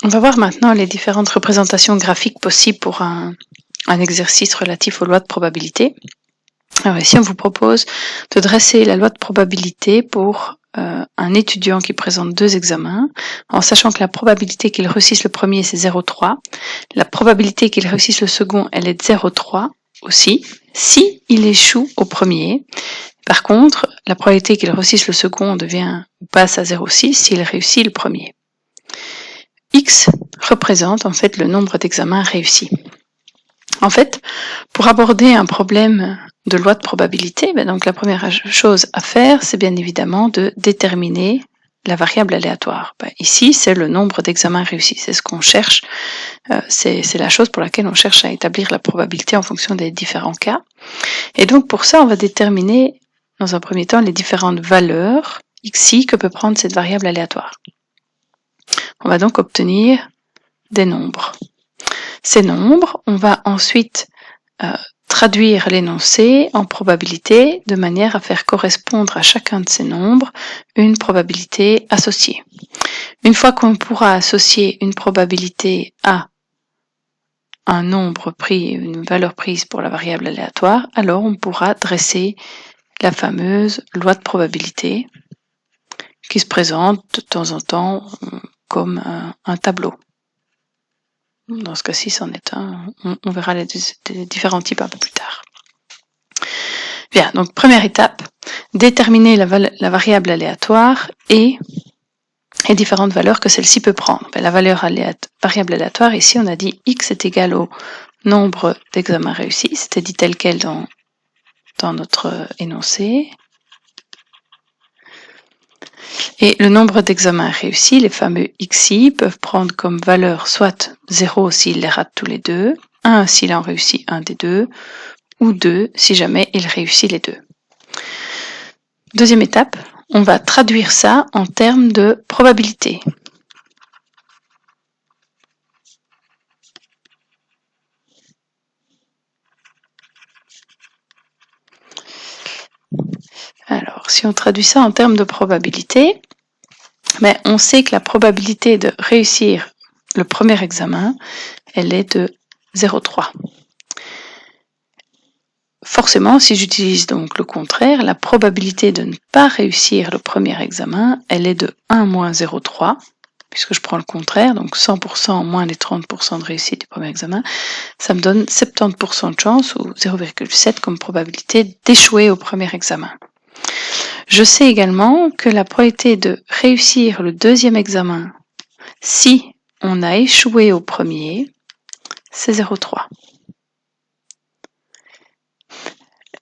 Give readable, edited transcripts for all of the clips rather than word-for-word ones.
On va voir maintenant les différentes représentations graphiques possibles pour un exercice relatif aux lois de probabilité. Alors ici, on vous propose de dresser la loi de probabilité pour un étudiant qui présente 2 examens, en sachant que la probabilité qu'il réussisse le premier, c'est 0,3. La probabilité qu'il réussisse le second, elle est de 0,3 aussi, si il échoue au premier. Par contre, la probabilité qu'il réussisse le second passe à 0,6 s'il réussit le premier. X représente en fait le nombre d'examens réussis. En fait, pour aborder un problème de loi de probabilité, donc la première chose à faire, c'est bien évidemment de déterminer la variable aléatoire. Ici, c'est le nombre d'examens réussis, c'est ce qu'on cherche, c'est la chose pour laquelle on cherche à établir la probabilité en fonction des différents cas. Et donc pour ça, on va déterminer dans un premier temps les différentes valeurs xi que peut prendre cette variable aléatoire. On va donc obtenir des nombres. Ces nombres, on va ensuite traduire l'énoncé en probabilité de manière à faire correspondre à chacun de ces nombres une probabilité associée. Une fois qu'on pourra associer une probabilité à un nombre pris, une valeur prise pour la variable aléatoire, alors on pourra dresser la fameuse loi de probabilité qui se présente de temps en temps comme un tableau. Dans ce cas-ci, c'en est un. On verra les différents types un peu plus tard. Bien, donc première étape, déterminer la variable aléatoire et les différentes valeurs que celle-ci peut prendre. La variable aléatoire, ici, on a dit x est égal au nombre d'examens réussis. C'était dit tel quel dans notre énoncé. Et le nombre d'examens réussis, les fameux xi, peuvent prendre comme valeur soit 0 s'il les rate tous les deux, 1 s'il en réussit un des deux, ou 2 si jamais il réussit les deux. Deuxième étape, on va traduire ça en termes de probabilité. Alors, si on traduit ça en termes de probabilité, on sait que la probabilité de réussir le premier examen, elle est de 0,3. Forcément, si j'utilise donc le contraire, la probabilité de ne pas réussir le premier examen, elle est de 1 moins 0,3, puisque je prends le contraire, donc 100% moins les 30% de réussite du premier examen, ça me donne 70% de chance, ou 0,7 comme probabilité d'échouer au premier examen. Je sais également que la probabilité de réussir le deuxième examen, si on a échoué au premier, c'est 0,3.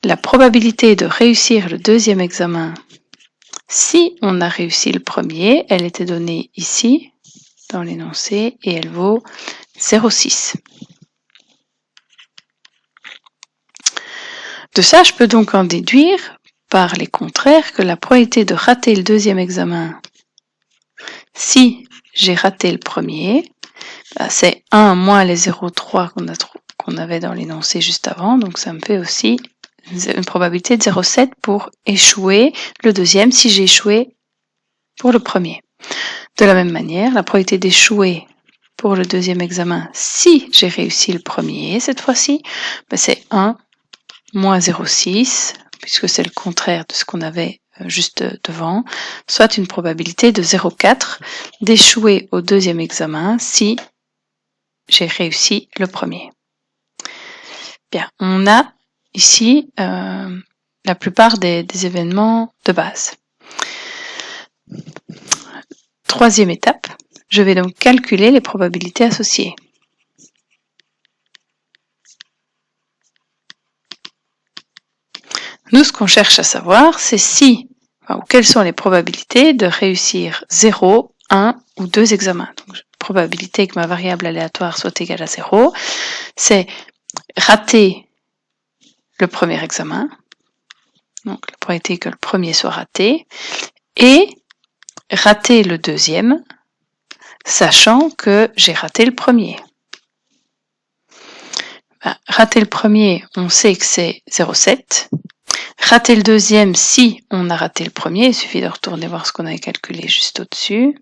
La probabilité de réussir le deuxième examen, si on a réussi le premier, elle était donnée ici, dans l'énoncé, et elle vaut 0,6. De ça, je peux donc en déduire, par les contraires, que la probabilité de rater le deuxième examen, si j'ai raté le premier, c'est 1 moins les 0,3 qu'on avait dans l'énoncé juste avant, donc ça me fait aussi une probabilité de 0,7 pour échouer le deuxième si j'ai échoué pour le premier. De la même manière, la probabilité d'échouer pour le deuxième examen si j'ai réussi le premier cette fois-ci, c'est 1 moins 0,6, puisque c'est le contraire de ce qu'on avait juste devant, soit une probabilité de 0,4 d'échouer au deuxième examen si j'ai réussi le premier. Bien, on a ici la plupart des événements de base. Troisième étape, je vais donc calculer les probabilités associées. Nous, ce qu'on cherche à savoir, c'est quelles sont les probabilités de réussir 0, 1 ou 2 examens. Donc, probabilité que ma variable aléatoire soit égale à 0, c'est rater le premier examen, donc la probabilité que le premier soit raté, et rater le deuxième, sachant que j'ai raté le premier. Rater le premier, on sait que c'est 0,7. Rater le deuxième, si on a raté le premier, il suffit de retourner voir ce qu'on avait calculé juste au-dessus.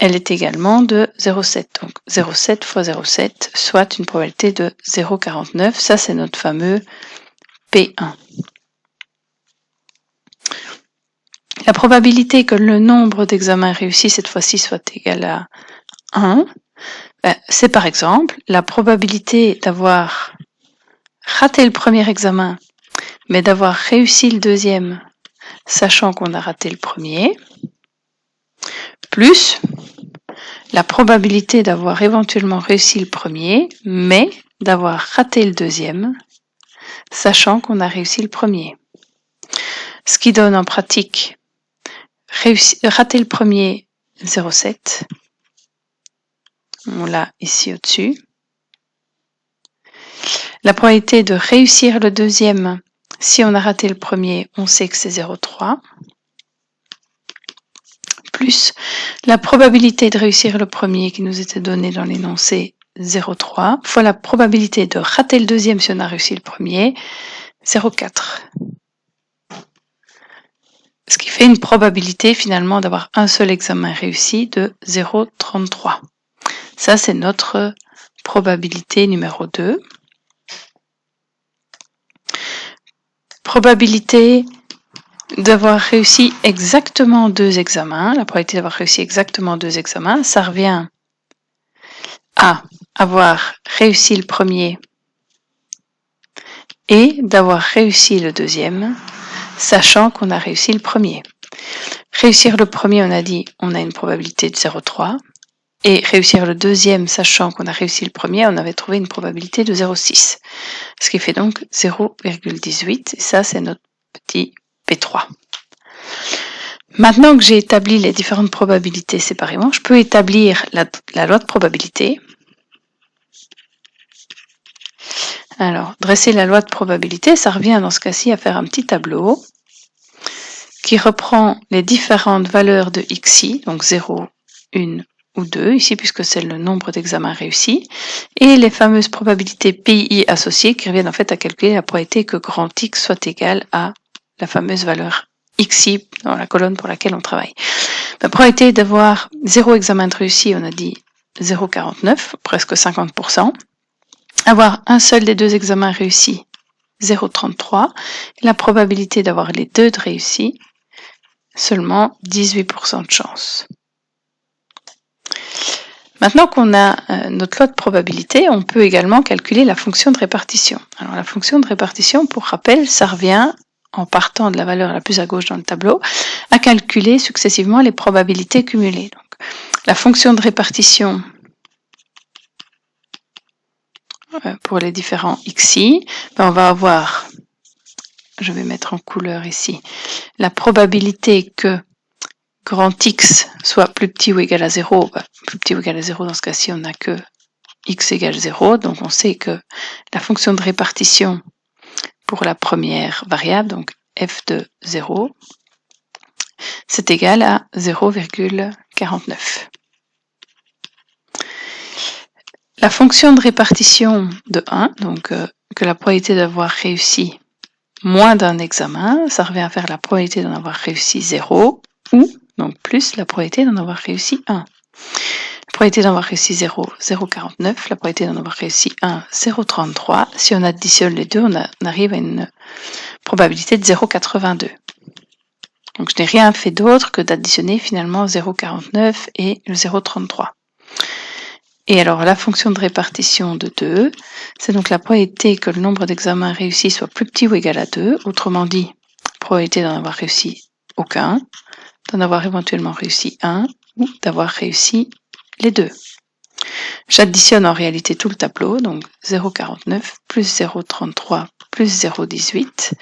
elle est également de 0,7. Donc 0,7 fois 0,7, soit une probabilité de 0,49. Ça, c'est notre fameux P1. La probabilité que le nombre d'examens réussis cette fois-ci soit égal à 1, c'est par exemple la probabilité d'avoir raté le premier examen, mais d'avoir réussi le deuxième, sachant qu'on a raté le premier, plus la probabilité d'avoir éventuellement réussi le premier, mais d'avoir raté le deuxième, sachant qu'on a réussi le premier. Ce qui donne en pratique rater le premier 0,7. On l'a ici au-dessus. La probabilité de réussir le deuxième, si on a raté le premier, on sait que c'est 0,3. Plus la probabilité de réussir le premier qui nous était donnée dans l'énoncé 0,3 fois la probabilité de rater le deuxième si on a réussi le premier, 0,4. Ce qui fait une probabilité finalement d'avoir un seul examen réussi de 0,33. Ça, c'est notre probabilité numéro 2. Probabilité d'avoir réussi exactement 2 examens. La probabilité d'avoir réussi exactement 2 examens, ça revient à avoir réussi le premier et d'avoir réussi le deuxième, sachant qu'on a réussi le premier. Réussir le premier, on a dit, on a une probabilité de 0,3. Et réussir le deuxième, sachant qu'on a réussi le premier, on avait trouvé une probabilité de 0,6. Ce qui fait donc 0,18. Et ça, c'est notre petit P3. Maintenant que j'ai établi les différentes probabilités séparément, je peux établir la loi de probabilité. Alors, dresser la loi de probabilité, ça revient dans ce cas-ci à faire un petit tableau qui reprend les différentes valeurs de xi, donc 0, 1 ou 2, ici puisque c'est le nombre d'examens réussis, et les fameuses probabilités PI associées qui reviennent en fait à calculer la probabilité que grand X soit égal à la fameuse valeur xi dans la colonne pour laquelle on travaille. La probabilité d'avoir 0 examen de réussi, on a dit 0,49, presque 50%. Avoir un seul des 2 examens réussis, 0,33. La probabilité d'avoir les 2 de réussis, seulement 18% de chance. Maintenant qu'on a notre loi de probabilité, on peut également calculer la fonction de répartition. Alors la fonction de répartition, pour rappel, ça revient, en partant de la valeur la plus à gauche dans le tableau, à calculer successivement les probabilités cumulées. Donc, la fonction de répartition pour les différents xi, on va avoir, je vais mettre en couleur ici, la probabilité que grand X soit plus petit ou égal à 0, plus petit ou égal à 0, dans ce cas-ci, on n'a que X égale 0, donc on sait que la fonction de répartition pour la première variable, donc f de 0, c'est égal à 0,49. La fonction de répartition de 1, donc que la probabilité d'avoir réussi moins d'un examen, ça revient à faire la probabilité d'en avoir réussi 0, ou donc plus la probabilité d'en avoir réussi 1. La probabilité d'en avoir réussi 0, 0,49, la probabilité d'en avoir réussi 1, 0,33. Si on additionne les deux, on arrive à une probabilité de 0,82. Donc je n'ai rien fait d'autre que d'additionner finalement 0,49 et le 0,33. Et alors la fonction de répartition de 2, c'est donc la probabilité que le nombre d'examens réussis soit plus petit ou égal à 2, autrement dit, probabilité d'en avoir réussi aucun, d'en avoir éventuellement réussi 1 ou d'avoir réussi les deux. J'additionne en réalité tout le tableau, donc 0,49 plus 0,33 plus 0,18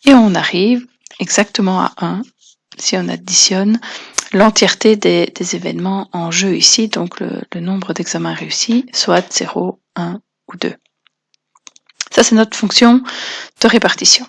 et on arrive exactement à 1 si on additionne l'entièreté des événements en jeu ici, donc le nombre d'examens réussis, soit 0, 1 ou 2. Ça, c'est notre fonction de répartition.